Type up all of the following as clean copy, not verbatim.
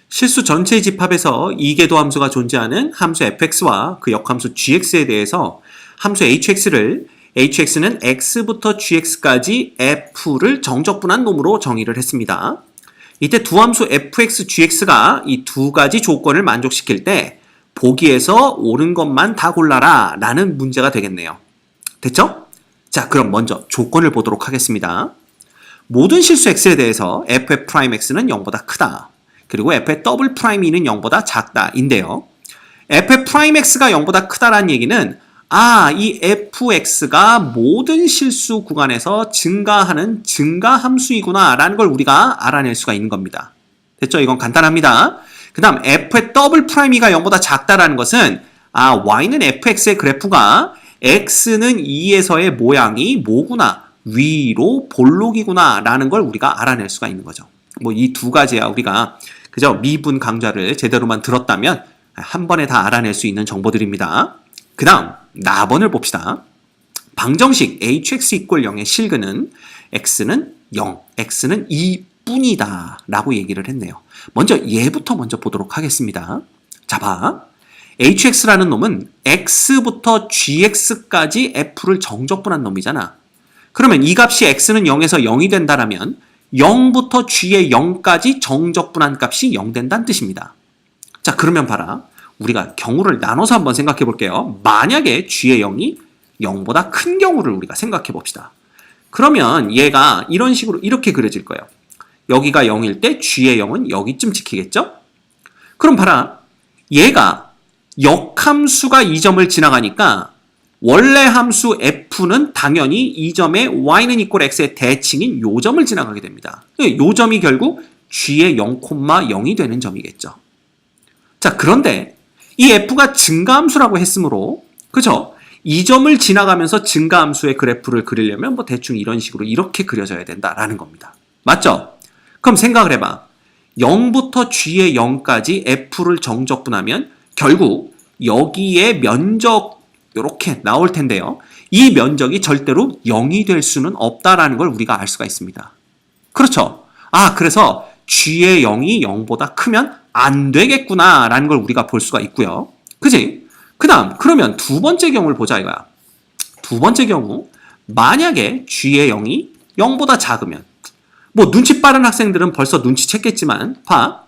실수 전체의 집합에서 이계도 함수가 존재하는 함수 fx와 그 역함수 gx에 대해서 함수 hx는 x부터 gx까지 f를 정적분한 놈으로 정의를 했습니다. 이때 두 함수 fx, gx가 이 두 가지 조건을 만족시킬 때 보기에서 옳은 것만 다 골라라 라는 문제가 되겠네요. 됐죠? 자, 그럼 먼저 조건을 보도록 하겠습니다. 모든 실수 x에 대해서 f'x는 0보다 크다. 그리고 f'E는 0보다 작다 인데요. f'x가 0보다 크다라는 얘기는 이 fx가 모든 실수 구간에서 증가하는 증가함수이구나 라는 걸 우리가 알아낼 수가 있는 겁니다. 됐죠? 이건 간단합니다. 그 다음 f'E가 0보다 작다라는 것은 y는 fx의 그래프가 x는 2에서의 모양이 뭐구나, 위로 볼록이구나 라는 걸 우리가 알아낼 수가 있는 거죠. 뭐 이 두 가지야 우리가 그죠? 미분 강좌를 제대로만 들었다면 한 번에 다 알아낼 수 있는 정보들입니다. 그 다음 나번을 봅시다. 방정식 hx = 0의 실근은 x는 0, x는 2뿐이다 라고 얘기를 했네요. 먼저 얘부터 먼저 보도록 하겠습니다. 자, 봐. hx라는 놈은 x부터 gx까지 f를 정적분한 놈이잖아. 그러면 이 값이 x는 0에서 0이 된다라면 0부터 g의 0까지 정적분한 값이 0 된다는 뜻입니다. 자, 그러면 봐라. 우리가 경우를 나눠서 한번 생각해 볼게요. 만약에 g의 0이 0보다 큰 경우를 우리가 생각해 봅시다. 그러면 얘가 이런 식으로 이렇게 그려질 거예요. 여기가 0일 때 g의 0은 여기쯤 찍히겠죠? 그럼 봐라. 얘가 역함수가 이 점을 지나가니까 원래 함수 f는 당연히 이 점에 y는 = x의 대칭인 요 점을 지나가게 됩니다. 요 점이 결국 g의 0,0이 되는 점이겠죠. 자, 그런데 이 f가 증가함수라고 했으므로 그죠? 이 점을 지나가면서 증가함수의 그래프를 그리려면 뭐 대충 이런 식으로 이렇게 그려져야 된다라는 겁니다. 맞죠? 그럼 생각을 해봐. 0부터 g의 0까지 f를 정적분하면 결국 여기에 면적 이렇게 나올 텐데요. 이 면적이 절대로 0이 될 수는 없다라는 걸 우리가 알 수가 있습니다. 그렇죠? 그래서 g의 0이 0보다 크면 안 되겠구나라는 걸 우리가 볼 수가 있고요. 그지? 그 다음 그러면 두 번째 경우를 보자 이거야. 두 번째 경우 만약에 g의 0이 0보다 작으면 뭐 눈치 빠른 학생들은 벌써 눈치챘겠지만 봐.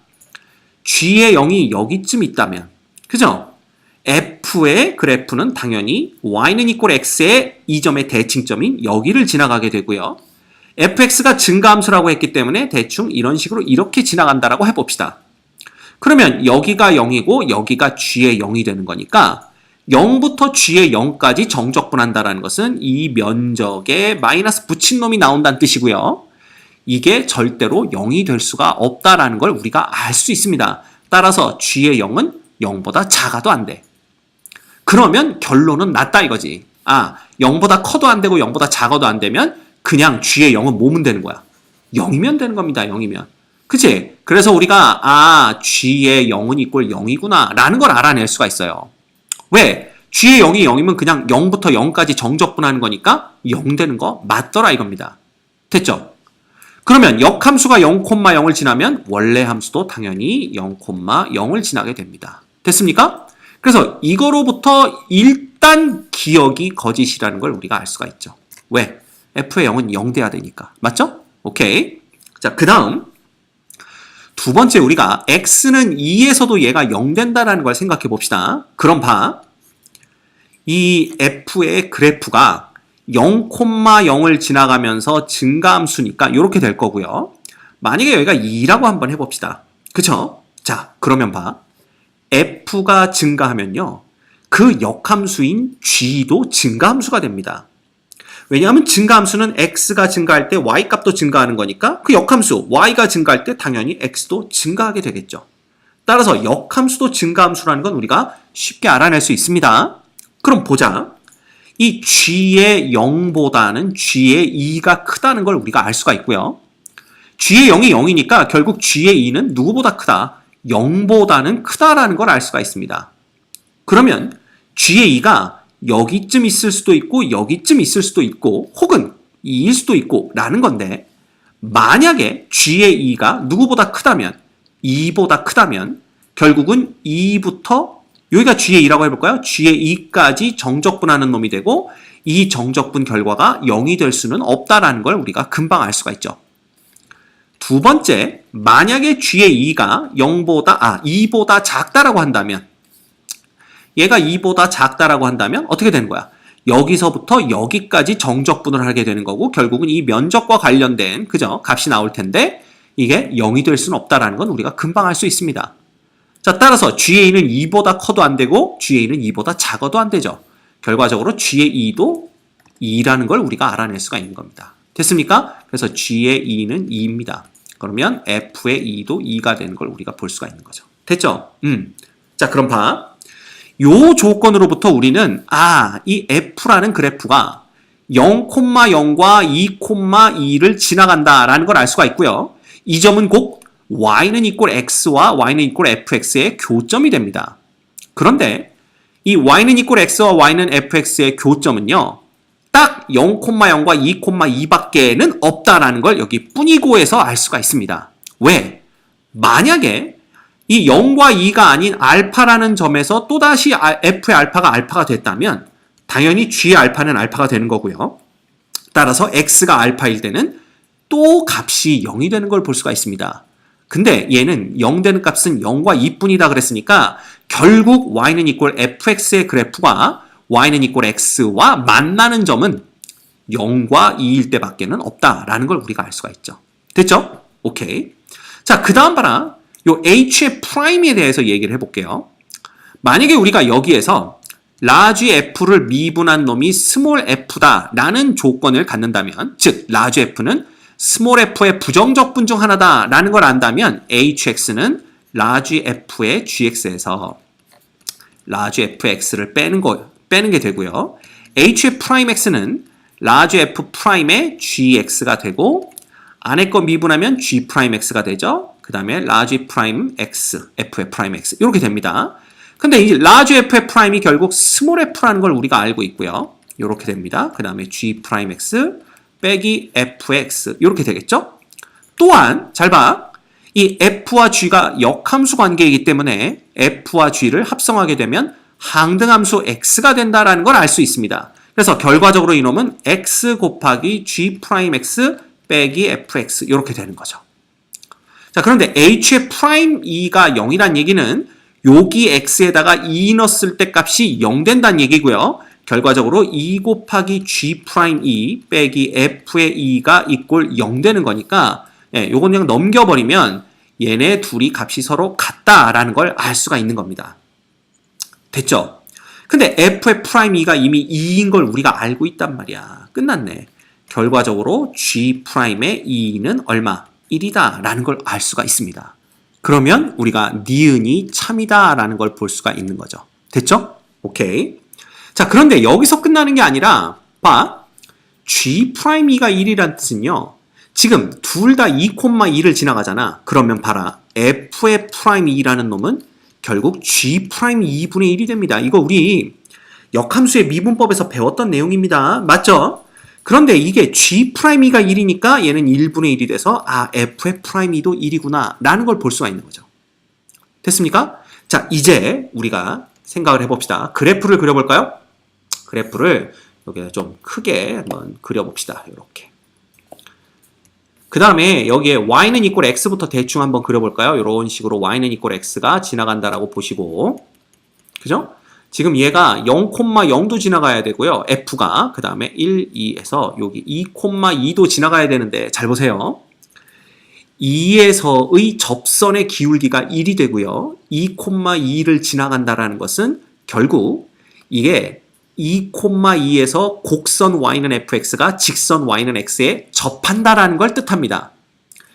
g의 0이 여기쯤 있다면 그죠? f의 그래프는 당연히 y는 = x의 이 점의 대칭점인 여기를 지나가게 되고요. fx가 증가함수라고 했기 때문에 대충 이런 식으로 이렇게 지나간다라고 해봅시다. 그러면 여기가 0이고 여기가 g의 0이 되는 거니까 0부터 g의 0까지 정적분한다라는 것은 이 면적에 마이너스 붙인 놈이 나온다는 뜻이고요. 이게 절대로 0이 될 수가 없다라는 걸 우리가 알 수 있습니다. 따라서 g의 0은 0보다 작아도 안 돼. 그러면 결론은 낮다 이거지. 0보다 커도 안 되고 0보다 작아도 안 되면 그냥 g의 0은 뭐면 되는 거야? 0이면 되는 겁니다. 0이면. 그치? 그래서 우리가 g의 0은 = 0이구나 라는 걸 알아낼 수가 있어요. 왜? g의 0이 0이면 그냥 0부터 0까지 정적분하는 거니까 0 되는 거 맞더라 이겁니다. 됐죠? 그러면 역함수가 0,0을 지나면 원래 함수도 당연히 0,0을 지나게 됩니다. 됐습니까? 그래서 이거로부터 일단 기억이 거짓이라는 걸 우리가 알 수가 있죠. 왜? f의 0은 0 돼야 되니까. 맞죠? 오케이. 자, 그 다음 두 번째 우리가 x는 2에서도 얘가 0 된다라는 걸 생각해 봅시다. 그럼 봐. 이 f의 그래프가 0,0을 지나가면서 증가함수니까 이렇게 될 거고요. 만약에 여기가 2라고 한번 해봅시다. 그쵸? 자, 그러면 봐. f가 증가하면요. 그 역함수인 g도 증가함수가 됩니다. 왜냐하면 증가함수는 x가 증가할 때 y값도 증가하는 거니까 그 역함수 y가 증가할 때 당연히 x도 증가하게 되겠죠. 따라서 역함수도 증가함수라는 건 우리가 쉽게 알아낼 수 있습니다. 그럼 보자. 이 g의 0보다는 g의 2가 크다는 걸 우리가 알 수가 있고요. g의 0이 0이니까 결국 g의 2는 누구보다 크다? 0보다는 크다라는 걸 알 수가 있습니다. 그러면 g의 2가 여기쯤 있을 수도 있고 여기쯤 있을 수도 있고 혹은 2일 수도 있고 라는 건데 만약에 g의 2가 누구보다 크다면 2보다 크다면 결국은 2부터 여기가 G의 2라고 해볼까요? G의 2까지 정적분하는 놈이 되고 이 정적분 결과가 0이 될 수는 없다라는 걸 우리가 금방 알 수가 있죠. 두 번째, 만약에 G의 2가 2보다 작다라고 한다면 얘가 2보다 작다라고 한다면 어떻게 되는 거야? 여기서부터 여기까지 정적분을 하게 되는 거고 결국은 이 면적과 관련된 그죠? 값이 나올 텐데 이게 0이 될 수는 없다라는 건 우리가 금방 알 수 있습니다. 자, 따라서 GA는 2보다 커도 안 되고 GA는 2보다 작아도 안 되죠. 결과적으로 G의 2도 2라는 걸 우리가 알아낼 수가 있는 겁니다. 됐습니까? 그래서 G의 2는 2입니다. 그러면 F의 2도 2가 되는 걸 우리가 볼 수가 있는 거죠. 됐죠? 자, 그럼 봐. 요 조건으로부터 우리는 이 F라는 그래프가 0,0과 2,2를 지나간다라는 걸 알 수가 있고요. 이 점은 곧 y는 equal x와 y는 equal fx의 교점이 됩니다. 그런데 이 y는 equal x와 y는 fx의 교점은요. 딱 0,0과 2,2밖에는 없다라는 걸 여기 뿐이고에서 알 수가 있습니다. 왜? 만약에 이 0과 2가 아닌 알파라는 점에서 또다시 f의 알파가 알파가 됐다면 당연히 g의 알파는 알파가 되는 거고요. 따라서 x가 알파일 때는 또 값이 0이 되는 걸 볼 수가 있습니다. 근데 얘는 0 되는 값은 0과 2뿐이다 그랬으니까 결국 y는 equal fx의 그래프가 y는 equal x와 만나는 점은 0과 2일 때밖에는 없다라는 걸 우리가 알 수가 있죠. 됐죠? 오케이. 자, 그 다음 봐라. 요 h의 프라임에 대해서 얘기를 해볼게요. 만약에 우리가 여기에서 large f를 미분한 놈이 small f다라는 조건을 갖는다면, 즉 large f는 small f의 부정적 분 중 하나다라는 걸 안다면 hx는 large f의 gx에서 large fx를 빼는 게 되고요. h의 프라임 x는 large f 프라임의 gx가 되고 안에 거 미분하면 g 프라임 x가 되죠. 그 다음에 large 프라임 x, f의 프라임 x 이렇게 됩니다. 근데 이 large f의 프라임이 결국 small f라는 걸 우리가 알고 있고요. 이렇게 됩니다. 그 다음에 g 프라임 x 빼기 f의 x 이렇게 되겠죠. 또한 잘 봐. 이 f와 g가 역함수 관계이기 때문에 f와 g를 합성하게 되면 항등함수 x가 된다는 걸 알 수 있습니다. 그래서 결과적으로 이놈은 x 곱하기 g 프라임 x 빼기 fx 이렇게 되는 거죠. 자, 그런데 h의 프라임 2가 0이란 얘기는 여기 x에다가 2 넣었을 때 값이 0 된다는 얘기고요. 결과적으로 2 곱하기 g 프라임 2 빼기 f의 2가 이꼴 0 되는 거니까 요건 그냥 넘겨버리면 얘네 둘이 값이 서로 같다라는 걸 알 수가 있는 겁니다. 됐죠? 근데 f의 프라임 2가 이미 2인 걸 우리가 알고 있단 말이야. 끝났네. 결과적으로 g 프라임의 2는 얼마? 1이다 라는 걸 알 수가 있습니다. 그러면 우리가 니은이 참이다 라는 걸 볼 수가 있는 거죠. 됐죠? 오케이. 자, 그런데 여기서 끝나는 게 아니라 봐. g 프라임 2가 1이란 뜻은요. 지금 둘 다 2,2를 지나가잖아. 그러면 봐라. f의 프라임 2라는 놈은 결국 g 프라임 2분의 1이 됩니다. 이거 우리 역함수의 미분법에서 배웠던 내용입니다. 맞죠? 그런데 이게 g 프라임 2가 1이니까 얘는 1분의 1이 돼서 f의 프라임 2도 1이구나 라는 걸 볼 수가 있는 거죠. 됐습니까? 자, 이제 우리가 생각을 해봅시다. 그래프를 그려볼까요? 그래프를 여기에 좀 크게 한번 그려봅시다. 이렇게. 그 다음에 여기에 y는 equal x부터 대충 한번 그려볼까요? 이런 식으로 y는 equal x가 지나간다라고 보시고, 그죠? 지금 얘가 0,0도 지나가야 되고요. f가 그 다음에 1, 2에서 여기 2,2도 지나가야 되는데 잘 보세요. 2에서의 접선의 기울기가 1이 되고요. 2,2를 지나간다라는 것은 결국 이게 2,2에서 곡선 y는 fx가 직선 y는 x에 접한다라는 걸 뜻합니다.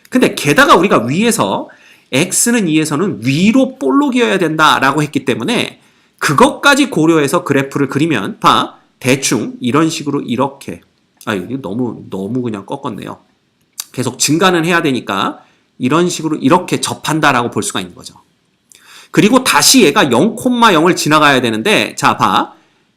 근데 게다가 우리가 위에서 x는 2에서는 위로 볼록이어야 된다라고 했기 때문에 그것까지 고려해서 그래프를 그리면 봐. 대충 이런 식으로 이렇게 이거 너무 그냥 꺾었네요. 계속 증가는 해야 되니까 이런 식으로 이렇게 접한다라고 볼 수가 있는 거죠. 그리고 다시 얘가 0,0을 지나가야 되는데 자 봐.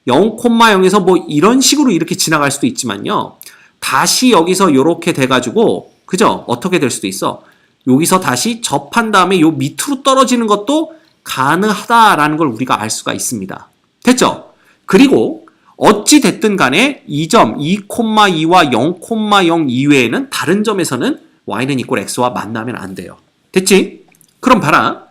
0,0에서 뭐 이런 식으로 이렇게 지나갈 수도 있지만요. 다시 여기서 이렇게 돼가지고 그죠? 어떻게 될 수도 있어? 여기서 다시 접한 다음에 요 밑으로 떨어지는 것도 가능하다라는 걸 우리가 알 수가 있습니다. 됐죠? 그리고 어찌 됐든 간에 이 점 2,2와 0,0 이외에는 다른 점에서는 y는 이꼴 x와 만나면 안 돼요. 됐지? 그럼 봐라.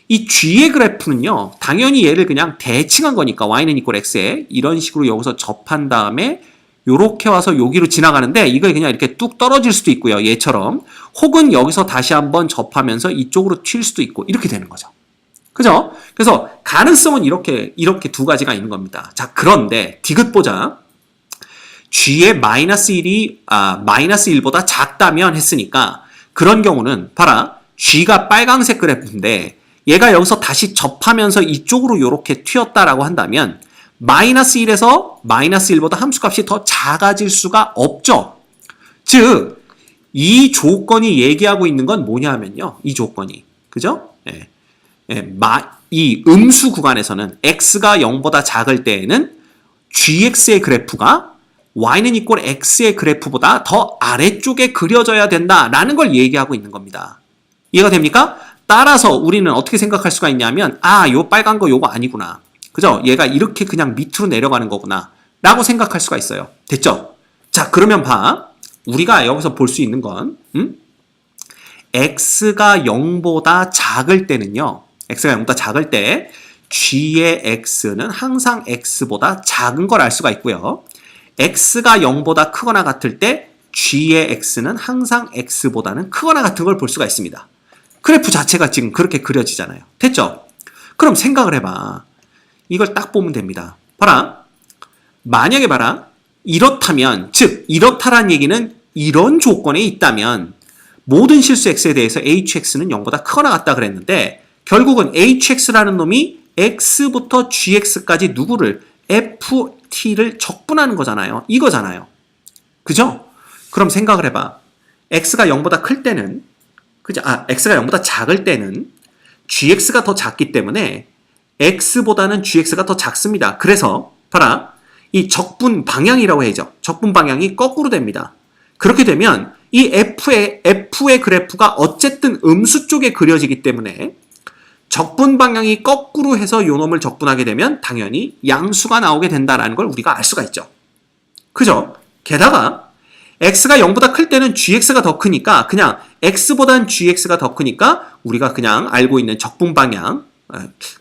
이 g의 그래프는요. 당연히 얘를 그냥 대칭한 거니까 y는 이꼴 x에 이런 식으로 여기서 접한 다음에 요렇게 와서 여기로 지나가는데 이걸 그냥 이렇게 뚝 떨어질 수도 있고요. 얘처럼. 혹은 여기서 다시 한번 접하면서 이쪽으로 튈 수도 있고 이렇게 되는 거죠. 그죠? 그래서 가능성은 이렇게 두 가지가 있는 겁니다. 자, 그런데 디귿 보자. g의 마이너스 1이 마이너스 1보다 작다면 했으니까 그런 경우는 봐라. g가 빨강색 그래프인데 얘가 여기서 다시 접하면서 이쪽으로 이렇게 튀었다라고 한다면 마이너스 1에서 마이너스 1보다 함수값이 더 작아질 수가 없죠. 즉, 이 조건이 얘기하고 있는 건 뭐냐 하면요. 이 조건이. 그죠? 이 음수 구간에서는 x가 0보다 작을 때에는 gx의 그래프가 y는 이꼴 x의 그래프보다 더 아래쪽에 그려져야 된다라는 걸 얘기하고 있는 겁니다. 이해가 됩니까? 따라서 우리는 어떻게 생각할 수가 있냐면 요 빨간 거 요거 아니구나. 그죠? 얘가 이렇게 그냥 밑으로 내려가는 거구나 라고 생각할 수가 있어요. 됐죠? 자, 그러면 봐. 우리가 여기서 볼 수 있는 건 x가 0보다 작을 때는요. x가 0보다 작을 때 g의 x는 항상 x보다 작은 걸 알 수가 있고요. x가 0보다 크거나 같을 때 g의 x는 항상 x보다는 크거나 같은 걸 볼 수가 있습니다. 그래프 자체가 지금 그렇게 그려지잖아요. 됐죠? 그럼 생각을 해봐. 이걸 딱 보면 됩니다. 봐라. 만약에 봐라. 이렇다면, 즉 이렇다란 얘기는 이런 조건에 있다면 모든 실수 x에 대해서 hx는 0보다 크거나 같다 그랬는데 결국은 hx라는 놈이 x부터 gx까지 누구를 ft를 적분하는 거잖아요. 이거잖아요. 그죠? 그럼 생각을 해봐. x가 0보다 클 때는 그죠? x가 0보다 작을 때는 gx가 더 작기 때문에 x보다는 gx가 더 작습니다. 그래서 봐라. 이 적분 방향이라고 해야죠. 적분 방향이 거꾸로 됩니다. 그렇게 되면 이 f의 그래프가 어쨌든 음수 쪽에 그려지기 때문에 적분 방향이 거꾸로 해서 요 놈을 적분하게 되면 당연히 양수가 나오게 된다는 걸 우리가 알 수가 있죠. 그죠? 게다가 x가 0보다 클 때는 gx가 더 크니까 그냥 x보단 gx가 더 크니까 우리가 그냥 알고 있는 적분 방향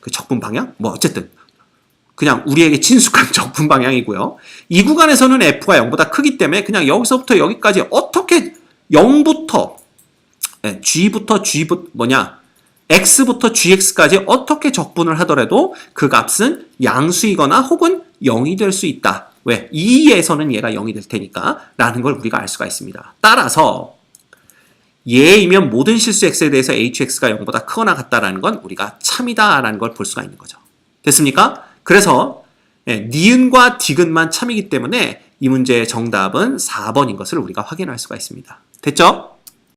그 적분 방향? 뭐 어쨌든 그냥 우리에게 친숙한 적분 방향이고요. 이 구간에서는 f가 0보다 크기 때문에 그냥 여기서부터 여기까지 어떻게 0부터 g부터 x부터 gx까지 어떻게 적분을 하더라도 그 값은 양수이거나 혹은 0이 될 수 있다. 왜? 2에서는 얘가 0이 될 테니까 라는 걸 우리가 알 수가 있습니다. 따라서 얘이면 모든 실수 x에 대해서 hx가 0보다 크거나 같다라는 건 우리가 참이다라는 걸 볼 수가 있는 거죠. 됐습니까? 그래서 니은과 디귿만 참이기 때문에 이 문제의 정답은 4번인 것을 우리가 확인할 수가 있습니다. 됐죠?